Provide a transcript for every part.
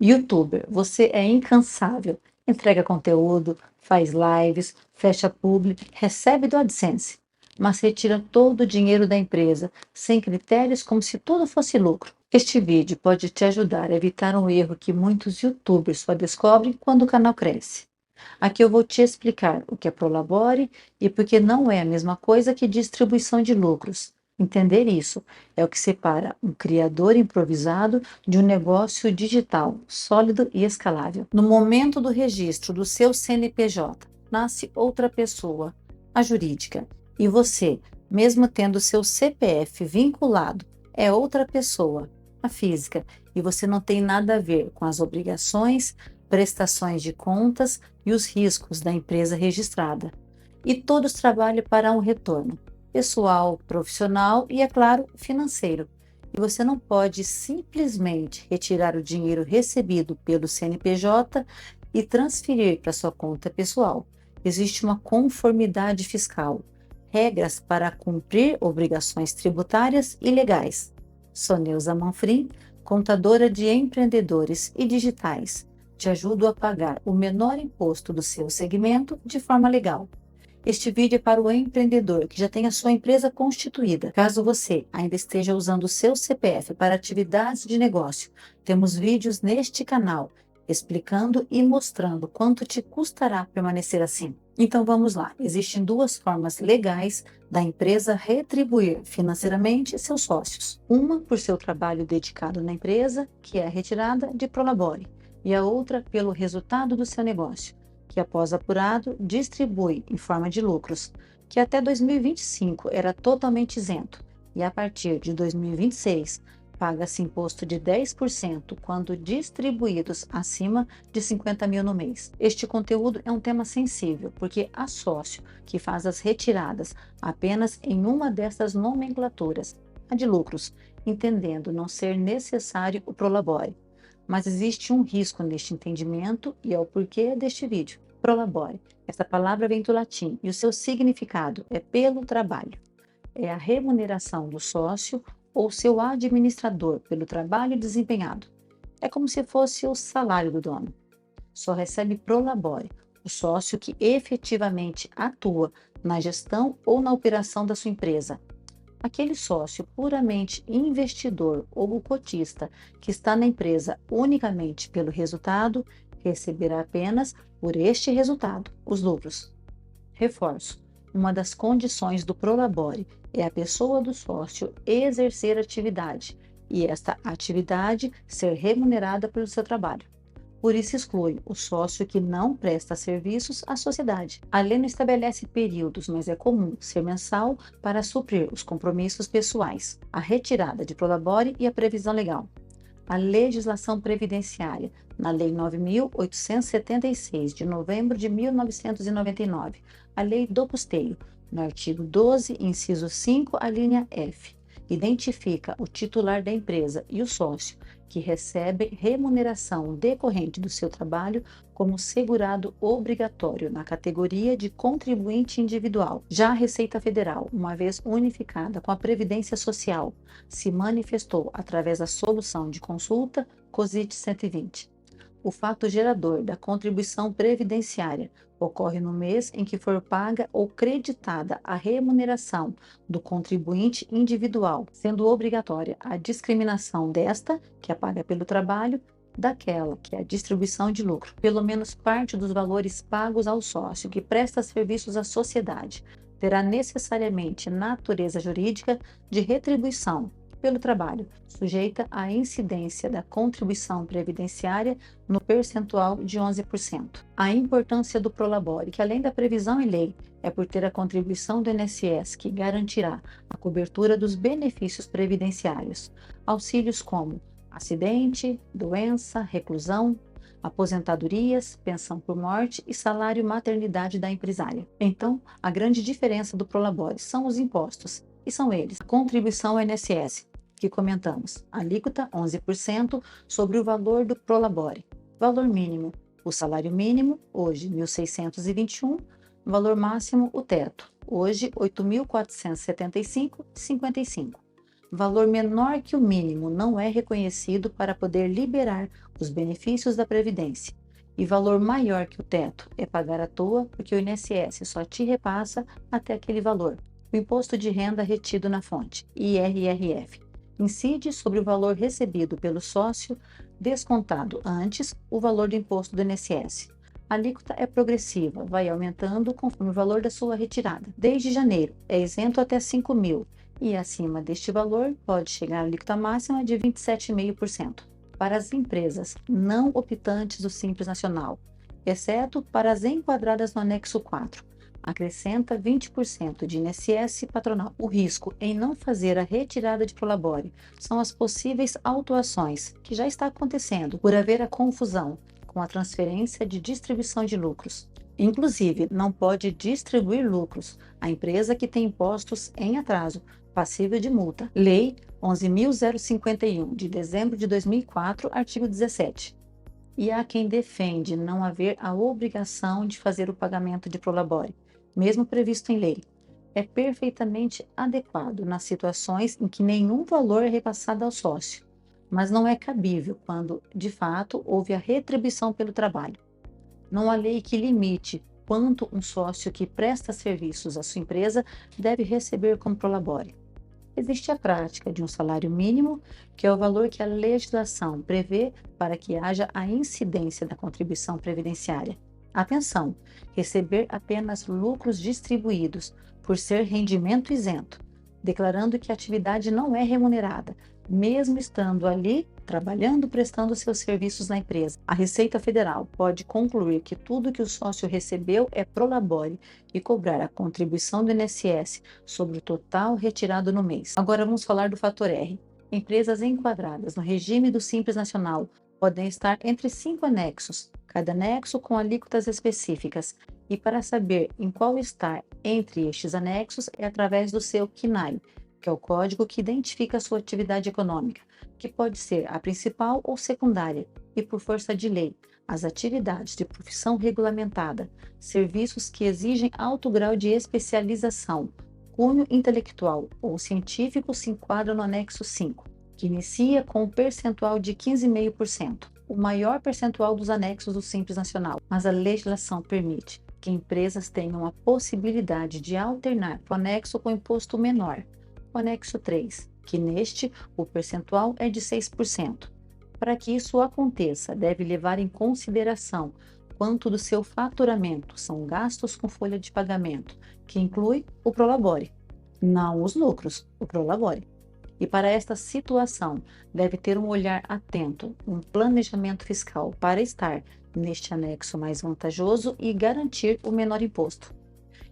YouTuber, você é incansável, entrega conteúdo, faz lives, fecha publi, recebe do AdSense, mas retira todo o dinheiro da empresa, sem critérios, como se tudo fosse lucro. Este vídeo pode te ajudar a evitar um erro que muitos YouTubers só descobrem quando o canal cresce. Aqui eu vou te explicar o que é Prolabore e por que não é a mesma coisa que distribuição de lucros. Entender isso é o que separa um criador improvisado de um negócio digital, sólido e escalável. No momento do registro do seu CNPJ, nasce outra pessoa, a jurídica, e você, mesmo tendo seu CPF vinculado, é outra pessoa, a física, e você não tem nada a ver com as obrigações, prestações de contas e os riscos da empresa registrada. E todos trabalham para um retorno pessoal, profissional e, é claro, financeiro. E você não pode simplesmente retirar o dinheiro recebido pelo CNPJ e transferir para sua conta pessoal. Existe uma conformidade fiscal, regras para cumprir obrigações tributárias e legais. Sou Neuza Manfrim, contadora de empreendedores e digitais. Te ajudo a pagar o menor imposto do seu segmento de forma legal. Este vídeo é para o empreendedor que já tem a sua empresa constituída. Caso você ainda esteja usando o seu CPF para atividades de negócio, temos vídeos neste canal explicando e mostrando quanto te custará permanecer assim. Então vamos lá, existem duas formas legais da empresa retribuir financeiramente seus sócios. Uma por seu trabalho dedicado na empresa, que é a retirada de Prolabore, e a outra pelo resultado do seu negócio, que após apurado distribui em forma de lucros, que até 2025 era totalmente isento, e a partir de 2026 paga-se imposto de 10% quando distribuídos acima de 50 mil no mês. Este conteúdo é um tema sensível, porque há sócio que faz as retiradas apenas em uma dessas nomenclaturas, a de lucros, entendendo não ser necessário o Prolabore. Mas existe um risco neste entendimento e é o porquê deste vídeo. Prolabore. Essa palavra vem do latim e o seu significado é pelo trabalho. É a remuneração do sócio ou seu administrador pelo trabalho desempenhado. É como se fosse o salário do dono. Só recebe prolabore o sócio que efetivamente atua na gestão ou na operação da sua empresa. Aquele sócio puramente investidor ou cotista que está na empresa unicamente pelo resultado, receberá apenas por este resultado os lucros. Reforço: uma das condições do Prolabore é a pessoa do sócio exercer atividade e esta atividade ser remunerada pelo seu trabalho. Por isso exclui o sócio que não presta serviços à sociedade. A lei não estabelece períodos, mas é comum ser mensal para suprir os compromissos pessoais, a retirada de prolabore e a previsão legal. A legislação previdenciária, na Lei 9.876, de novembro de 1999, a Lei do Custeio, no artigo 12, inciso 5, a linha F, identifica o titular da empresa e o sócio, que recebem remuneração decorrente do seu trabalho como segurado obrigatório na categoria de contribuinte individual. Já a Receita Federal, uma vez unificada com a Previdência Social, se manifestou através da solução de consulta COSIT 120. O fato gerador da contribuição previdenciária ocorre no mês em que for paga ou creditada a remuneração do contribuinte individual, sendo obrigatória a discriminação desta, que é paga pelo trabalho, daquela, que é a distribuição de lucro. Pelo menos parte dos valores pagos ao sócio que presta serviços à sociedade terá necessariamente natureza jurídica de retribuição pelo trabalho, sujeita à incidência da contribuição previdenciária no percentual de 11%. A importância do Prolabore, que além da previsão em lei, é por ter a contribuição do INSS que garantirá a cobertura dos benefícios previdenciários, auxílios como acidente, doença, reclusão, aposentadorias, pensão por morte e salário maternidade da empresária. Então, a grande diferença do Prolabore são os impostos, e são eles: a contribuição ao INSS, que comentamos, alíquota 11% sobre o valor do Prolabore. Valor mínimo: o salário mínimo, hoje 1.621, valor máximo, o teto, hoje 8.475,55. Valor menor que o mínimo não é reconhecido para poder liberar os benefícios da Previdência. E valor maior que o teto é pagar à toa, porque o INSS só te repassa até aquele valor. O Imposto de Renda Retido na Fonte, IRRF, incide sobre o valor recebido pelo sócio, descontado antes o valor do imposto do INSS. A alíquota é progressiva, vai aumentando conforme o valor da sua retirada. Desde janeiro, é isento até 5 mil, e acima deste valor pode chegar a alíquota máxima de 27,5% para as empresas não optantes do Simples Nacional, exceto para as enquadradas no anexo 4. Acrescenta 20% de INSS patronal. O risco em não fazer a retirada de Prolabore são as possíveis autuações, que já está acontecendo, por haver a confusão com a transferência de distribuição de lucros. Inclusive, não pode distribuir lucros a empresa que tem impostos em atraso, passível de multa. Lei 11.051, de dezembro de 2004, artigo 17. E há quem defende não haver a obrigação de fazer o pagamento de prolabore, mesmo previsto em lei. É perfeitamente adequado nas situações em que nenhum valor é repassado ao sócio, mas não é cabível quando, de fato, houve a retribuição pelo trabalho. Não há lei que limite quanto um sócio que presta serviços à sua empresa deve receber como prolabore. Existe a prática de um salário mínimo, que é o valor que a legislação prevê para que haja a incidência da contribuição previdenciária. Atenção, receber apenas lucros distribuídos por ser rendimento isento, declarando que a atividade não é remunerada, mesmo estando ali trabalhando, prestando seus serviços na empresa. A Receita Federal pode concluir que tudo que o sócio recebeu é prolabore e cobrar a contribuição do INSS sobre o total retirado no mês. Agora vamos falar do fator R. Empresas enquadradas no regime do Simples Nacional podem estar entre 5 anexos, cada anexo com alíquotas específicas. E para saber em qual estar entre estes anexos é através do seu CNAE, que é o código que identifica a sua atividade econômica, que pode ser a principal ou secundária, e por força de lei, as atividades de profissão regulamentada, serviços que exigem alto grau de especialização, cunho intelectual ou científico se enquadram no anexo 5, que inicia com um percentual de 15,5%, o maior percentual dos anexos do Simples Nacional, mas a legislação permite que empresas tenham a possibilidade de alternar o anexo com imposto menor, o anexo 3, que neste o percentual é de 6%. Para que isso aconteça, deve levar em consideração quanto do seu faturamento são gastos com folha de pagamento, que inclui o prolabore, não os lucros, o prolabore. E para esta situação, deve ter um olhar atento, um planejamento fiscal para estar neste anexo mais vantajoso e garantir o menor imposto.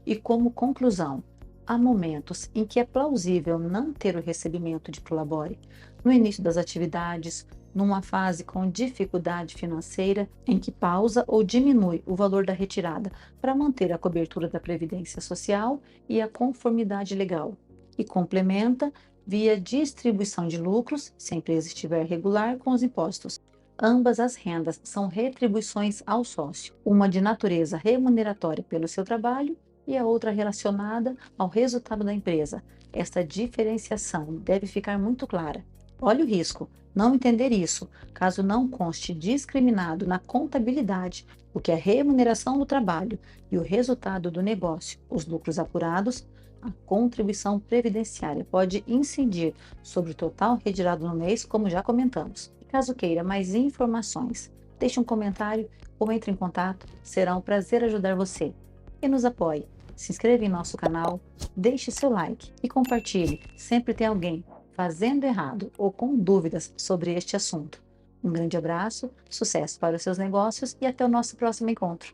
E como conclusão, há momentos em que é plausível não ter o recebimento de prolabore, no início das atividades, numa fase com dificuldade financeira, em que pausa ou diminui o valor da retirada para manter a cobertura da Previdência Social e a conformidade legal, e complementa via distribuição de lucros, se a empresa estiver regular, com os impostos. Ambas as rendas são retribuições ao sócio, uma de natureza remuneratória pelo seu trabalho e a outra relacionada ao resultado da empresa. Esta diferenciação deve ficar muito clara. Olhe o risco, não entender isso, caso não conste discriminado na contabilidade o que é remuneração do trabalho e o resultado do negócio, os lucros apurados, a contribuição previdenciária pode incidir sobre o total retirado no mês, como já comentamos. Caso queira mais informações, deixe um comentário ou entre em contato, será um prazer ajudar você. E nos apoie, se inscreva em nosso canal, deixe seu like e compartilhe, sempre tem alguém fazendo errado ou com dúvidas sobre este assunto. Um grande abraço, sucesso para os seus negócios e até o nosso próximo encontro.